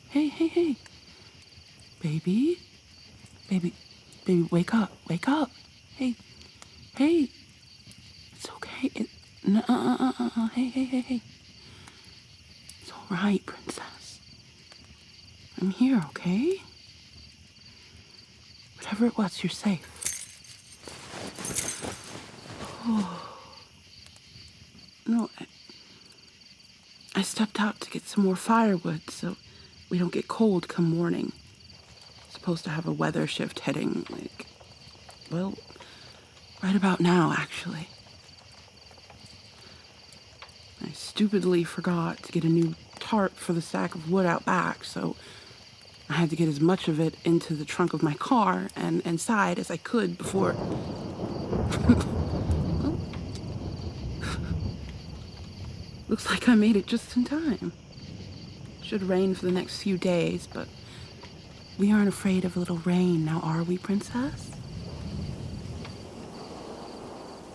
Hey. Baby. Baby, wake up. Hey. It's okay. Hey. It's all right, princess. I'm here, okay? Whatever it was, you're safe. Oh. No, I stepped out to get some more firewood so we don't get cold come morning. Supposed to have a weather shift heading, right about now, actually. I stupidly forgot to get a new tarp for the stack of wood out back, so I had to get as much of it into the trunk of my car and inside as I could before... Well, looks like I made it just in time. Should rain for the next few days, but we aren't afraid of a little rain now, are we, princess?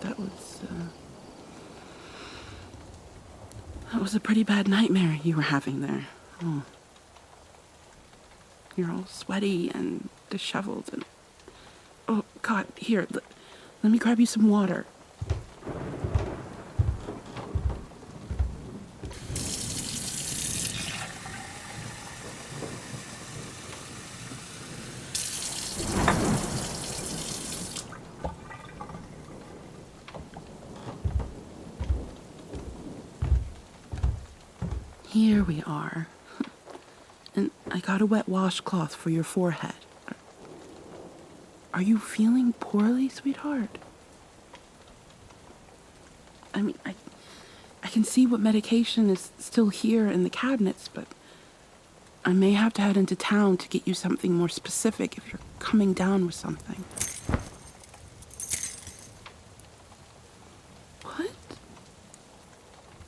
That was a pretty bad nightmare you were having there. Oh. You're all sweaty and disheveled and... Oh, God, here, let me grab you some water. Here we are. And I got a wet washcloth for your forehead. Are you feeling poorly, sweetheart? I mean, I can see what medication is still here in the cabinets, but I may have to head into town to get you something more specific if you're coming down with something. What?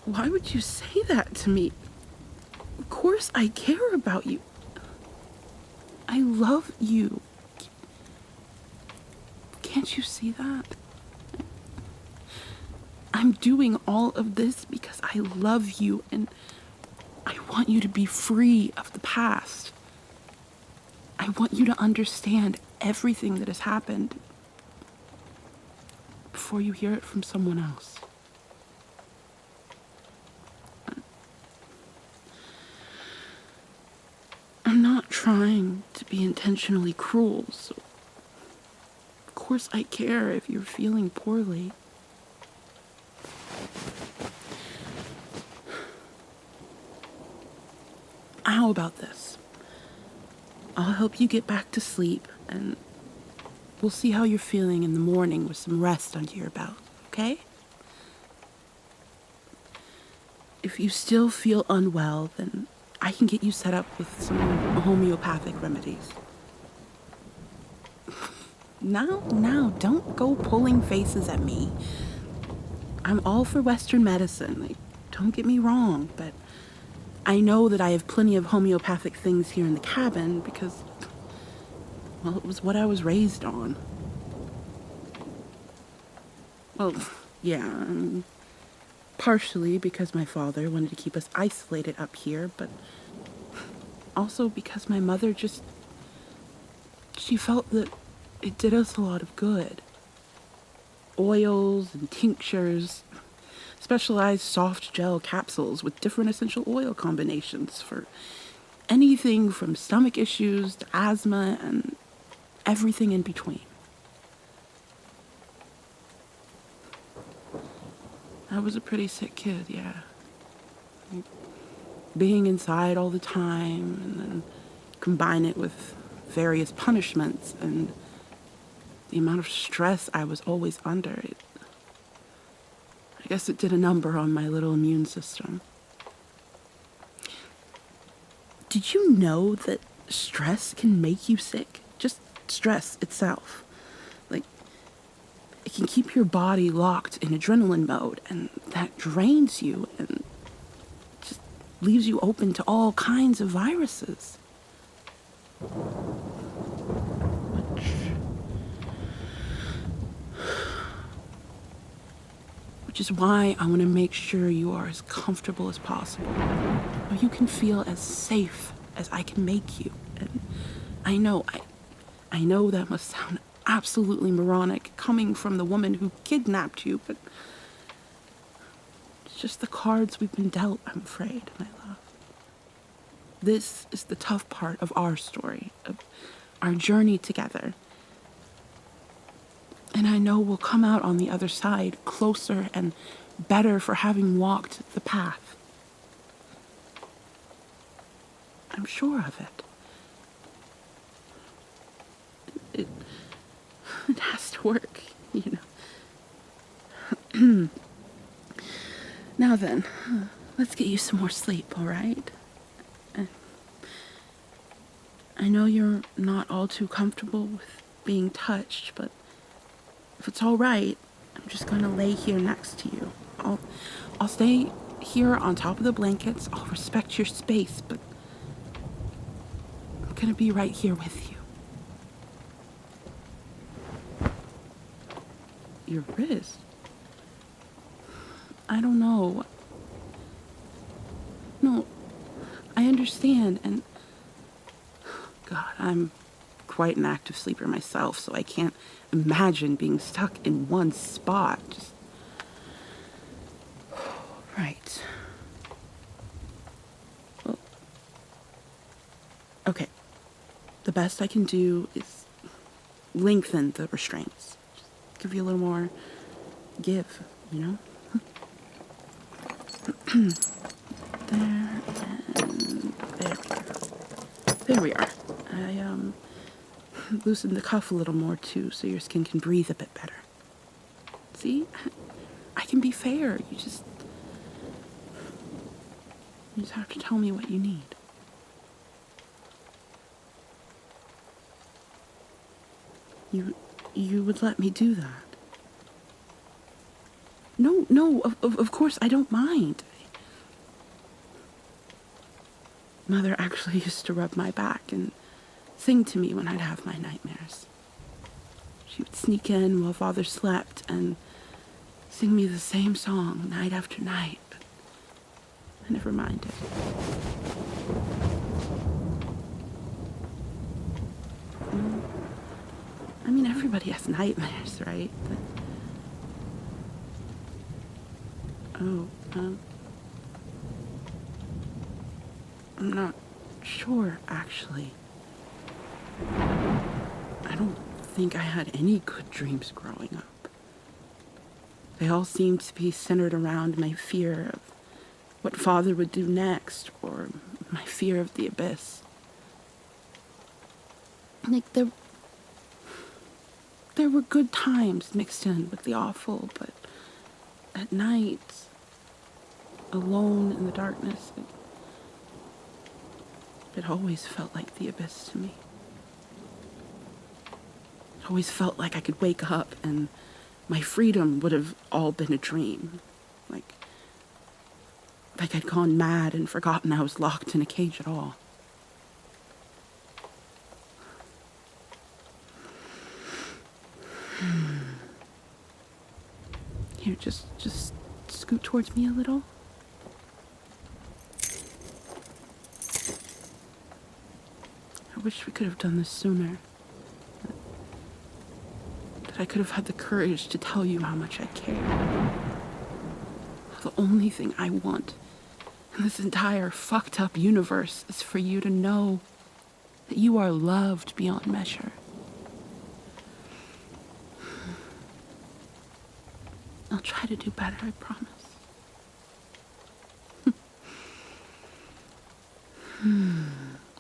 Why would you say that to me? Of course I care about you. I love you. Can't you see that? I'm doing all of this because I love you and I want you to be free of the past. I want you to understand everything that has happened before you hear it from someone else. I'm not trying to be intentionally cruel, so of course I care if you're feeling poorly. How about this? I'll help you get back to sleep, and we'll see how you're feeling in the morning with some rest under your belt, okay? If you still feel unwell, then I can get you set up with some homeopathic remedies. Now, don't go pulling faces at me. I'm all for Western medicine, don't get me wrong, but I know that I have plenty of homeopathic things here in the cabin because, well, it was what I was raised on. Well, yeah, partially because my father wanted to keep us isolated up here, but also because my mother she felt that it did us a lot of good. Oils and tinctures, specialized soft gel capsules with different essential oil combinations for anything from stomach issues to asthma and everything in between. I was a pretty sick kid, yeah. Being inside all the time and then combine it with various punishments and the amount of stress I was always under, I guess it did a number on my little immune system. Did you know that stress can make you sick? Just stress itself. It can keep your body locked in adrenaline mode, and that drains you and just leaves you open to all kinds of viruses. Which is why I want to make sure you are as comfortable as possible, or you can feel as safe as I can make you. And I know that must sound absolutely moronic coming from the woman who kidnapped you, but it's just the cards we've been dealt, I'm afraid, my love. This is the tough part of our story, of our journey together. And I know we'll come out on the other side closer and better for having walked the path. I'm sure of it. It has to work, you know. Now then, let's get you some more sleep, all right? I know you're not all too comfortable with being touched, but if it's all right, I'm just going to lay here next to you. I'll stay here on top of the blankets. I'll respect your space, but I'm going to be right here with you. Your wrist? I don't know. No, I understand, and God, I'm quite an active sleeper myself, so I can't imagine being stuck in one spot. Just... Right. Well, okay. The best I can do is lengthen the restraints. Just give you a little more give, you know? There, and there we go. There we are. I, loosened the cuff a little more, too, so your skin can breathe a bit better. See? I can be fair. You just have to tell me what you need. You would let me do that? No, of course, I don't mind. Mother actually used to rub my back and sing to me when I'd have my nightmares. She would sneak in while Father slept and sing me the same song night after night, but I never minded. I mean, everybody has nightmares, right? But... I'm not sure, actually. I don't think I had any good dreams growing up. They all seemed to be centered around my fear of what Father would do next, or my fear of the abyss. Like, there were good times mixed in with the awful, but at night, alone in the darkness, it always felt like the abyss to me. It always felt like I could wake up and my freedom would have all been a dream. Like I'd gone mad and forgotten I was locked in a cage at all. Here, just scoot towards me a little. I wish we could have done this sooner. That I could have had the courage to tell you how much I care. The only thing I want in this entire fucked up universe is for you to know that you are loved beyond measure. I'll try to do better, I promise.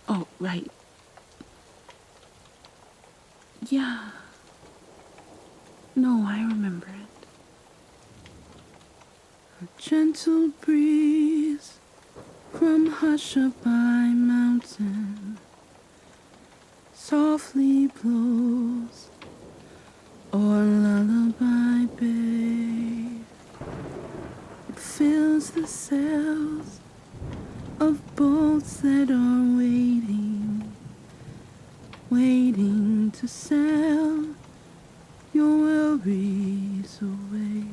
Oh, right. Yeah. No, I remember it. A gentle breeze from Hushabye Mountain softly blows o'er Lullaby Bay. It fills the sails of boats that are waiting to sail your worries away.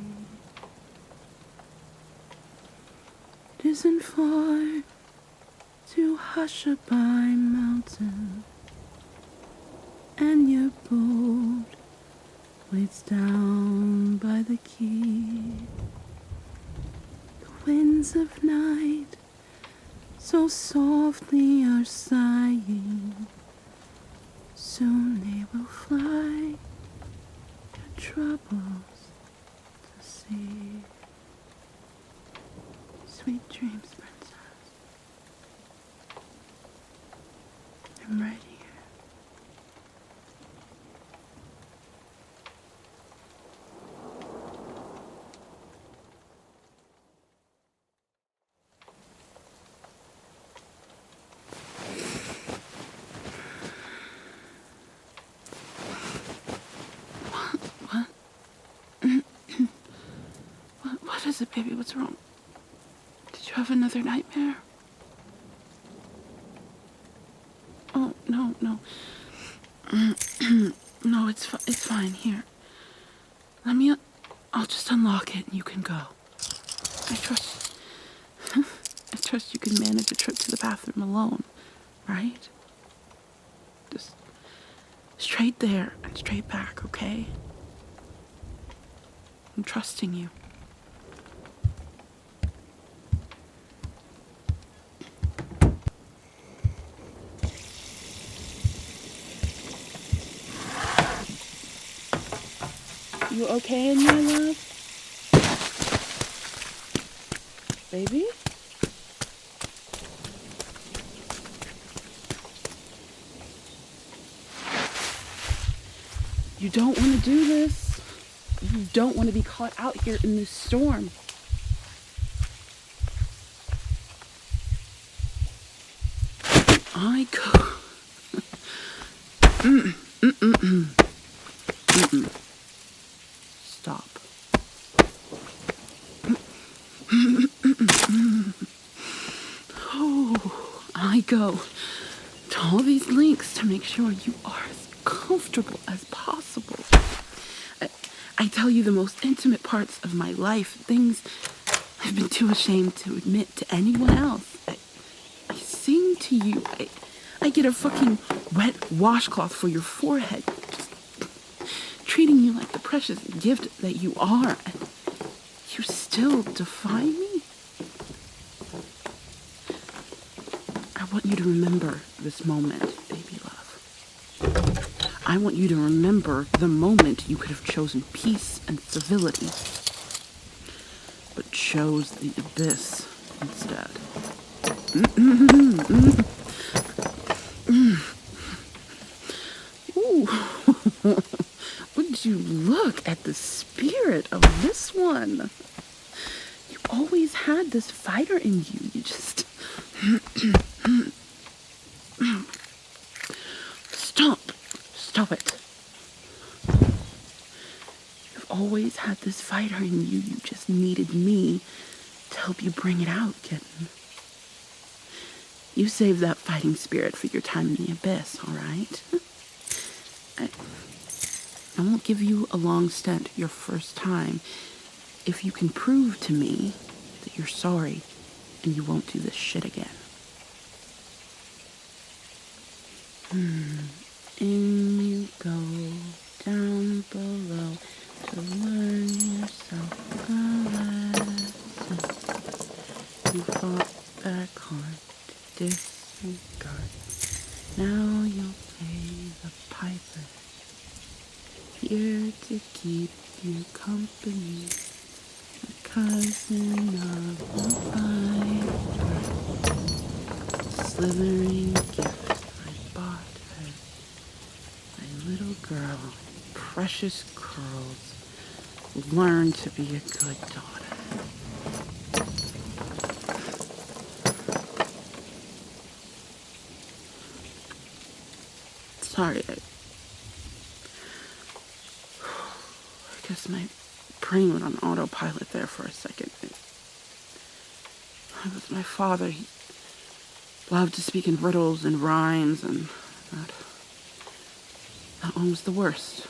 It isn't far to Hushabye Mountain, and your boat waits down by the quay. The winds of night so softly are sighing, soon they will fly your troubles to sea. Sweet dreams, princess. I'm right here. What is it, baby? What's wrong? Did you have another nightmare? Oh, no. No, it's fine. Here. I'll just unlock it and you can go. I trust you can manage a trip to the bathroom alone, right? Just straight there and straight back, okay? I'm trusting you. You okay in there, love? Baby? You don't want to do this. You don't want to be caught out here in this storm. I go. Stop. Oh, I go to all these links to make sure you are as comfortable as possible. I tell you the most intimate parts of my life, things I've been too ashamed to admit to anyone else. I sing to you. I get a fucking wet washcloth for your forehead, just treating you like the precious gift that you are. And you still defy me? I want you to remember this moment, baby love. I want you to remember the moment you could have chosen peace and civility, but chose the abyss instead. Ooh. Would you look at the spirit of this one? You always had this fighter in you. You just... Stop it. You've always had this fighter in you. You just needed me to help you bring it out, kitten. You saved that fighting spirit for your time in the abyss, all right? I won't give you a long stint your first time if you can prove to me that you're sorry and you won't do this shit again. In you go, down below, to learn yourself a lesson. You fought back hard to disregard. Now you'll pay the piper. Here to keep you company, a cousin of the fighter. Slithering gift I bought her. My little girl, precious curls, learn to be a good daughter. Sorry, I guess my brain went on autopilot there for a second. It was my father. He loved to speak in riddles and rhymes, and that one was the worst.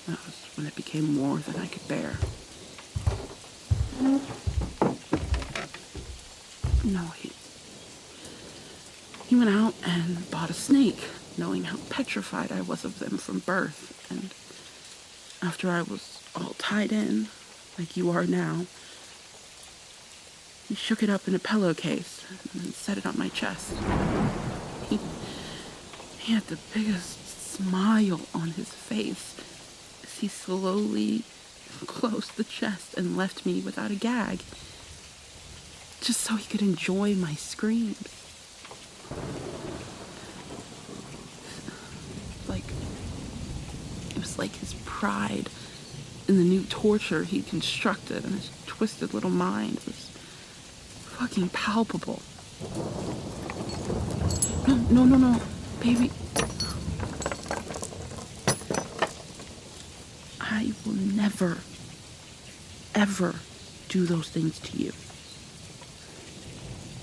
That was when it became more than I could bear. No, He went out and bought a snake, knowing how petrified I was of them from birth. And after I was all tied in, like you are now, he shook it up in a pillowcase and set it on my chest. He had the biggest smile on his face as he slowly closed the chest and left me without a gag, just so he could enjoy my screams. It was like his pride in the new torture he constructed in his twisted little mind was fucking palpable. No, baby. I will never, ever do those things to you.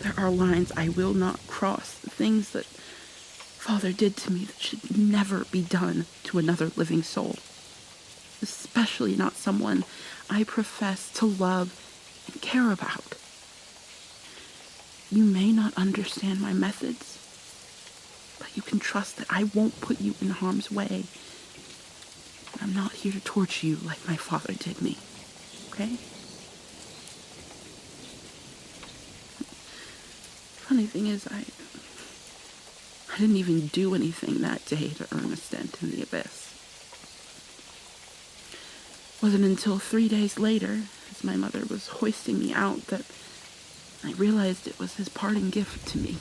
There are lines I will not cross, things that Father did to me that should never be done to another living soul, especially not someone I profess to love and care about. You may not understand my methods, but you can trust that I won't put you in harm's way. I'm not here to torture you like my father did me, okay? Funny thing is, I didn't even do anything that day to earn a stint in the abyss. Wasn't until 3 days later, as my mother was hoisting me out, that I realized it was his parting gift to me.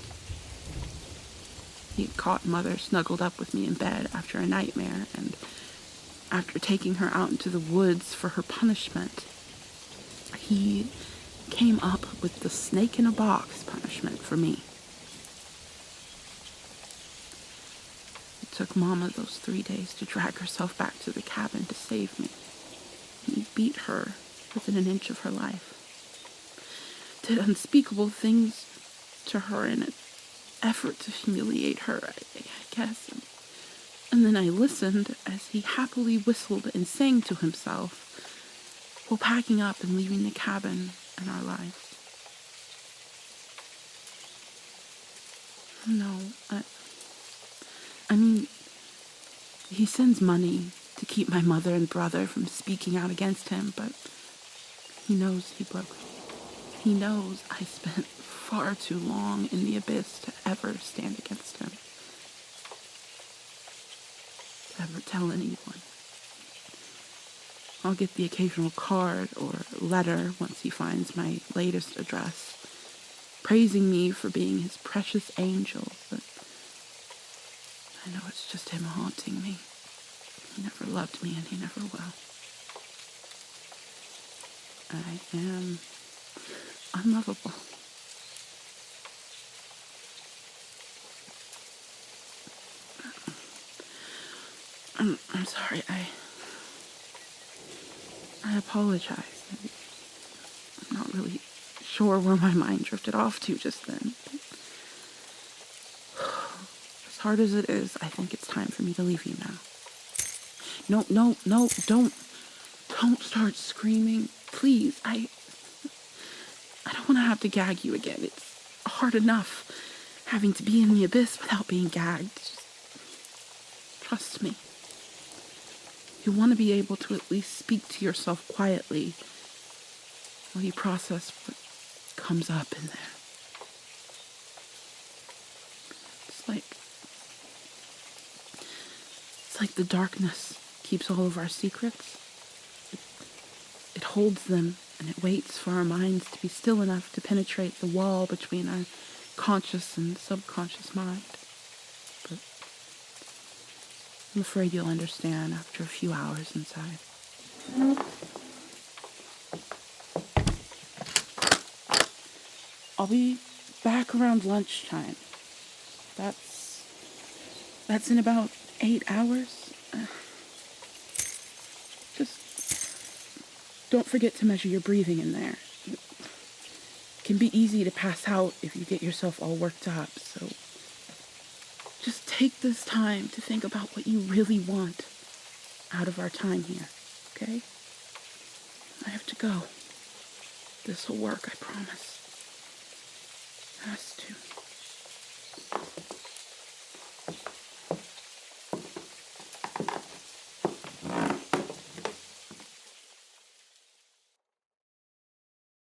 He had caught Mother snuggled up with me in bed after a nightmare, and after taking her out into the woods for her punishment, he came up with the snake in a box punishment for me. It took Mama those 3 days to drag herself back to the cabin to save me. He beat her within an inch of her life. Did unspeakable things to her in an effort to humiliate her, I guess. And then I listened as he happily whistled and sang to himself while packing up and leaving the cabin and our lives. No, I mean, he sends money to keep my mother and brother from speaking out against him, but he knows he broke me. He knows I spent far too long in the abyss to ever stand against him. To ever tell anyone. I'll get the occasional card or letter once he finds my latest address, praising me for being his precious angel, but I know it's just him haunting me. He never loved me and he never will. I am unlovable. I'm sorry, I apologize. I'm not really sure where my mind drifted off to just then. As hard as it is, I think it's time for me to leave you now. No, don't start screaming. Please, I don't want to have to gag you again. It's hard enough having to be in the abyss without being gagged. Just trust me. You want to be able to at least speak to yourself quietly while you process what comes up in there. It's like the darkness keeps all of our secrets. It holds them and it waits for our minds to be still enough to penetrate the wall between our conscious and subconscious mind. But I'm afraid you'll understand after a few hours inside. I'll be back around lunchtime. That's in about 8 hours. Just don't forget to measure your breathing in there. It can be easy to pass out if you get yourself all worked up, so just take this time to think about what you really want out of our time here, okay? I have to go. This'll work, I promise. It has to.